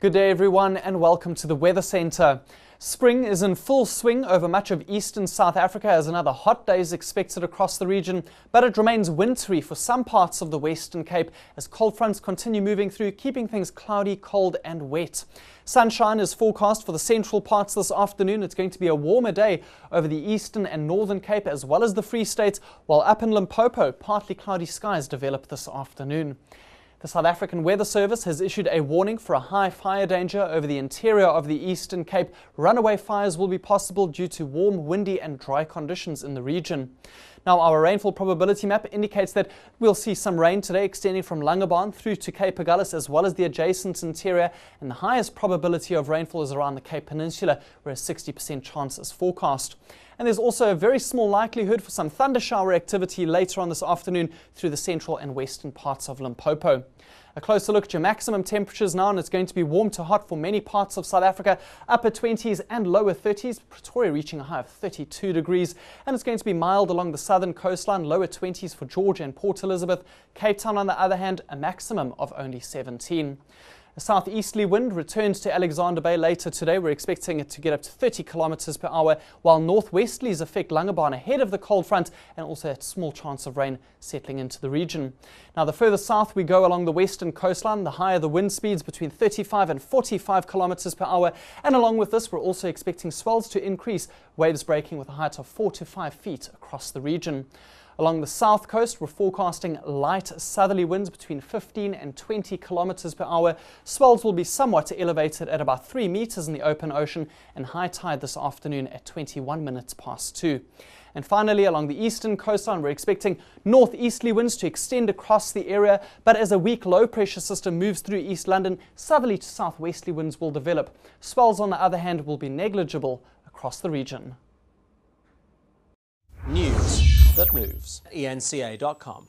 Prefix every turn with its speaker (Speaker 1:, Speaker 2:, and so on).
Speaker 1: Good day everyone and welcome to the Weather Centre. Spring is in full swing over much of eastern South Africa as another hot day is expected across the region, but it remains wintry for some parts of the Western Cape as cold fronts continue moving through, keeping things cloudy, cold and wet. Sunshine is forecast for the central parts this afternoon. It's going to be a warmer day over the eastern and northern Cape as well as the Free State, while up in Limpopo, partly cloudy skies develop this afternoon. The South African Weather Service has issued a warning for a high fire danger over the interior of the Eastern Cape. Runaway fires will be possible due to warm, windy and dry conditions in the region. Now, our rainfall probability map indicates that we'll see some rain today extending from Langebaan through to Cape Agulhas as well as the adjacent interior, and the highest probability of rainfall is around the Cape Peninsula where a 60% chance is forecast. And there's also a very small likelihood for some thundershower activity later on this afternoon through the central and western parts of Limpopo. A closer look at your maximum temperatures now, and it's going to be warm to hot for many parts of South Africa, upper 20s and lower 30s, Pretoria reaching a high of 32 degrees, and it's going to be mild along the southern coastline, lower 20s for George and Port Elizabeth. Cape Town, on the other hand, a maximum of only 17. A southeasterly wind returns to Alexander Bay later today. We're expecting it to get up to 30 kilometers per hour, while northwesterlies affect Langebaan ahead of the cold front and also a small chance of rain settling into the region. Now, the further south we go along the western coastline, the higher the wind speeds, between 35 and 45 kilometers per hour. And along with this, we're also expecting swells to increase, waves breaking with a height of 4 to 5 feet across the region. Along the south coast, we're forecasting light southerly winds between 15 and 20 kilometers per hour. Swells will be somewhat elevated at about 3 meters in the open ocean, and high tide this afternoon at 21 minutes past 2. And finally, along the eastern coastline, we're expecting northeasterly winds to extend across the area, but as a weak low pressure system moves through East London, southerly to southwesterly winds will develop. Swells, on the other hand, will be negligible across the region.
Speaker 2: News that moves. eNCA.com.